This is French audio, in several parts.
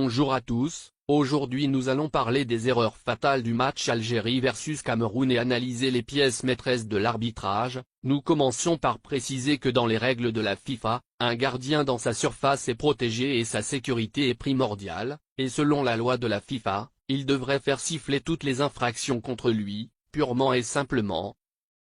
Bonjour à tous, aujourd'hui nous allons parler des erreurs fatales du match Algérie versus Cameroun et analyser les pièces maîtresses de l'arbitrage. Nous commençons par préciser que dans les règles de la FIFA, un gardien dans sa surface est protégé et sa sécurité est primordiale, et selon la loi de la FIFA, il devrait faire siffler toutes les infractions contre lui, purement et simplement.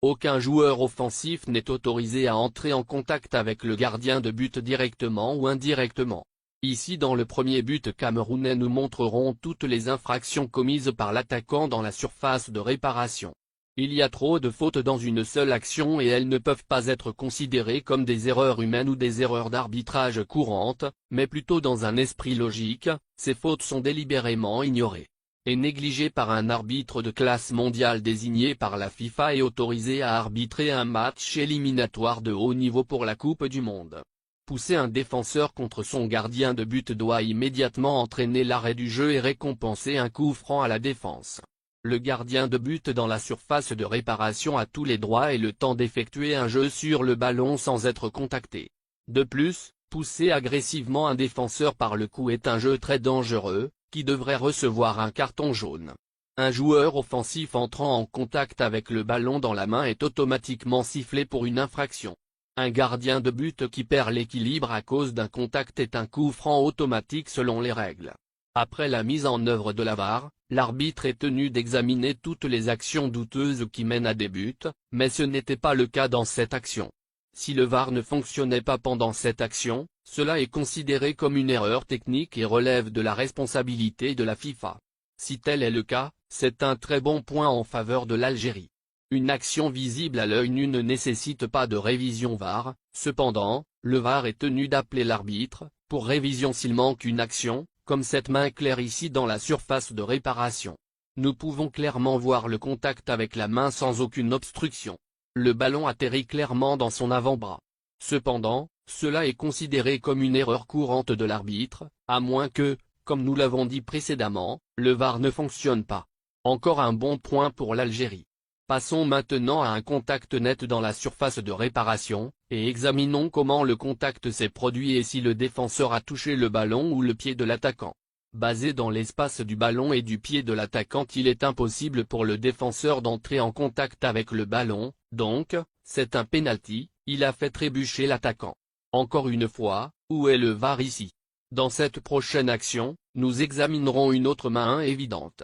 Aucun joueur offensif n'est autorisé à entrer en contact avec le gardien de but directement ou indirectement. Ici dans le premier but camerounais nous montrerons toutes les infractions commises par l'attaquant dans la surface de réparation. Il y a trop de fautes dans une seule action et elles ne peuvent pas être considérées comme des erreurs humaines ou des erreurs d'arbitrage courantes, mais plutôt dans un esprit logique. Ces fautes sont délibérément ignorées et négligées par un arbitre de classe mondiale désigné par la FIFA et autorisé à arbitrer un match éliminatoire de haut niveau pour la Coupe du Monde. Pousser un défenseur contre son gardien de but doit immédiatement entraîner l'arrêt du jeu et récompenser un coup franc à la défense. Le gardien de but dans la surface de réparation a tous les droits et le temps d'effectuer un jeu sur le ballon sans être contacté. De plus, pousser agressivement un défenseur par le cou est un jeu très dangereux, qui devrait recevoir un carton jaune. Un joueur offensif entrant en contact avec le ballon dans la main est automatiquement sifflé pour une infraction. Un gardien de but qui perd l'équilibre à cause d'un contact est un coup franc automatique selon les règles. Après la mise en œuvre de la VAR, l'arbitre est tenu d'examiner toutes les actions douteuses qui mènent à des buts, mais ce n'était pas le cas dans cette action. Si le VAR ne fonctionnait pas pendant cette action, cela est considéré comme une erreur technique et relève de la responsabilité de la FIFA. Si tel est le cas, c'est un très bon point en faveur de l'Algérie. Une action visible à l'œil nu ne nécessite pas de révision VAR, cependant, le VAR est tenu d'appeler l'arbitre, pour révision s'il manque une action, comme cette main claire ici dans la surface de réparation. Nous pouvons clairement voir le contact avec la main sans aucune obstruction. Le ballon atterrit clairement dans son avant-bras. Cependant, cela est considéré comme une erreur courante de l'arbitre, à moins que, comme nous l'avons dit précédemment, le VAR ne fonctionne pas. Encore un bon point pour l'Algérie. Passons maintenant à un contact net dans la surface de réparation, et examinons comment le contact s'est produit et si le défenseur a touché le ballon ou le pied de l'attaquant. Basé dans l'espace du ballon et du pied de l'attaquant, il est impossible pour le défenseur d'entrer en contact avec le ballon, donc, c'est un penalty, il a fait trébucher l'attaquant. Encore une fois, où est le VAR ici? Dans cette prochaine action, nous examinerons une autre main évidente.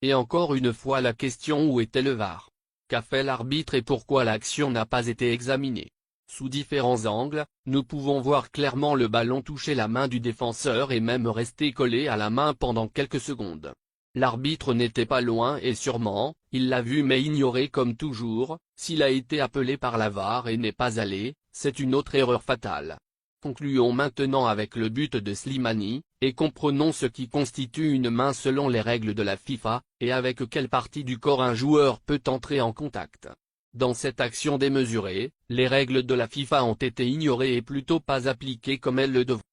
Et encore une fois la question: où était le VAR? Qu'a fait l'arbitre et pourquoi l'action n'a pas été examinée? Sous différents angles, nous pouvons voir clairement le ballon toucher la main du défenseur et même rester collé à la main pendant quelques secondes. L'arbitre n'était pas loin et sûrement, il l'a vu mais ignoré comme toujours. S'il a été appelé par la VAR et n'est pas allé, c'est une autre erreur fatale. Concluons maintenant avec le but de Slimani, et comprenons ce qui constitue une main selon les règles de la FIFA, et avec quelle partie du corps un joueur peut entrer en contact. Dans cette action démesurée, les règles de la FIFA ont été ignorées et plutôt pas appliquées comme elles le devraient.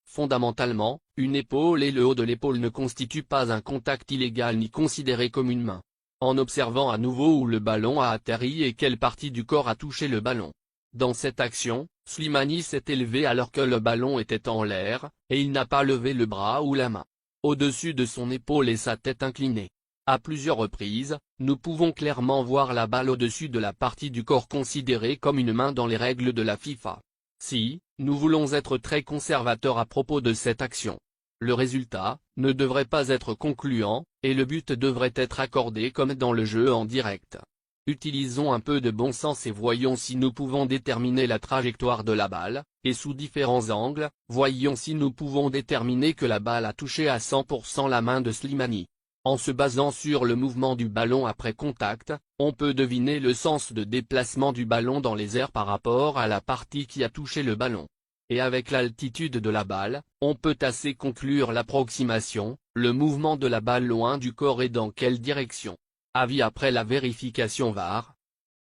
Fondamentalement, une épaule et le haut de l'épaule ne constituent pas un contact illégal ni considéré comme une main. En observant à nouveau où le ballon a atterri et quelle partie du corps a touché le ballon. Dans cette action, Slimani s'est élevé alors que le ballon était en l'air, et il n'a pas levé le bras ou la main au-dessus de son épaule et sa tête inclinée. À plusieurs reprises, nous pouvons clairement voir la balle au-dessus de la partie du corps considérée comme une main dans les règles de la FIFA. Si, nous voulons être très conservateurs à propos de cette action, le résultat ne devrait pas être concluant, et le but devrait être accordé comme dans le jeu en direct. Utilisons un peu de bon sens et voyons si nous pouvons déterminer la trajectoire de la balle, et sous différents angles, voyons si nous pouvons déterminer que la balle a touché à 100% la main de Slimani. En se basant sur le mouvement du ballon après contact, on peut deviner le sens de déplacement du ballon dans les airs par rapport à la partie qui a touché le ballon. Et avec l'altitude de la balle, on peut assez conclure l'approximation, le mouvement de la balle loin du corps et dans quelle direction. Avis après la vérification VAR.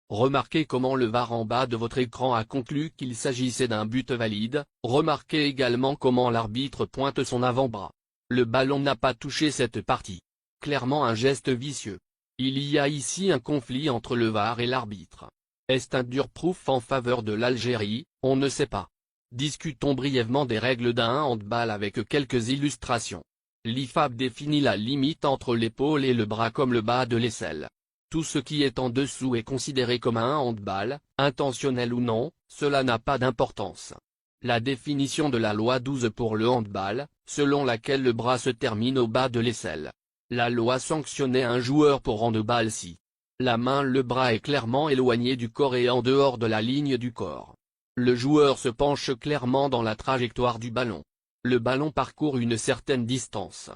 Remarquez comment le VAR en bas de votre écran a conclu qu'il s'agissait d'un but valide. Remarquez également comment l'arbitre pointe son avant-bras. Le ballon n'a pas touché cette partie. Clairement un geste vicieux. Il y a ici un conflit entre le VAR et l'arbitre. Est-ce un dur proof en faveur de l'Algérie? On ne sait pas. Discutons brièvement des règles d'un handball avec quelques illustrations. L'IFAB définit la limite entre l'épaule et le bras comme le bas de l'aisselle. Tout ce qui est en dessous est considéré comme un handball, intentionnel ou non, cela n'a pas d'importance. La définition de la loi 12 pour le handball, selon laquelle le bras se termine au bas de l'aisselle. La loi sanctionnait un joueur pour handball si le bras est clairement éloigné du corps et en dehors de la ligne du corps. Le joueur se penche clairement dans la trajectoire du ballon. Le ballon parcourt une certaine distance.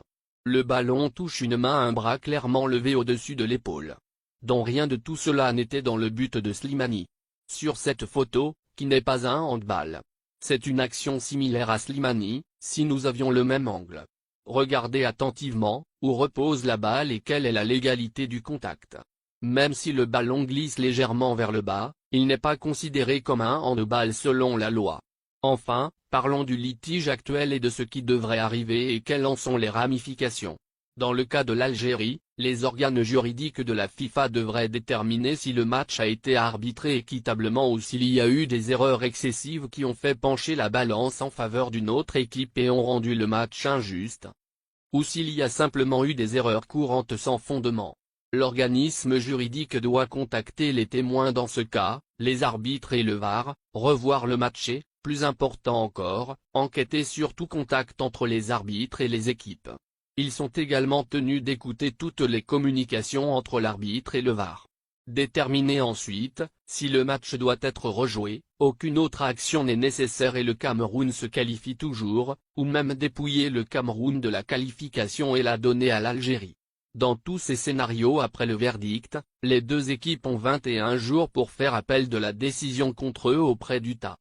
Le ballon touche une main à un bras clairement levé au-dessus de l'épaule. Dont rien de tout cela n'était dans le but de Slimani. Sur cette photo, qui n'est pas un handball. C'est une action similaire à Slimani, si nous avions le même angle. Regardez attentivement, où repose la balle et quelle est la légalité du contact. Même si le ballon glisse légèrement vers le bas, il n'est pas considéré comme un handball selon la loi. Enfin, parlons du litige actuel et de ce qui devrait arriver et quelles en sont les ramifications. Dans le cas de l'Algérie, les organes juridiques de la FIFA devraient déterminer si le match a été arbitré équitablement ou s'il y a eu des erreurs excessives qui ont fait pencher la balance en faveur d'une autre équipe et ont rendu le match injuste. Ou s'il y a simplement eu des erreurs courantes sans fondement. L'organisme juridique doit contacter les témoins dans ce cas, les arbitres et le VAR, revoir le match et, plus important encore, enquêter sur tout contact entre les arbitres et les équipes. Ils sont également tenus d'écouter toutes les communications entre l'arbitre et le VAR. Déterminer ensuite, si le match doit être rejoué, aucune autre action n'est nécessaire et le Cameroun se qualifie toujours, ou même dépouiller le Cameroun de la qualification et la donner à l'Algérie. Dans tous ces scénarios après le verdict, les deux équipes ont 21 jours pour faire appel de la décision contre eux auprès du TA.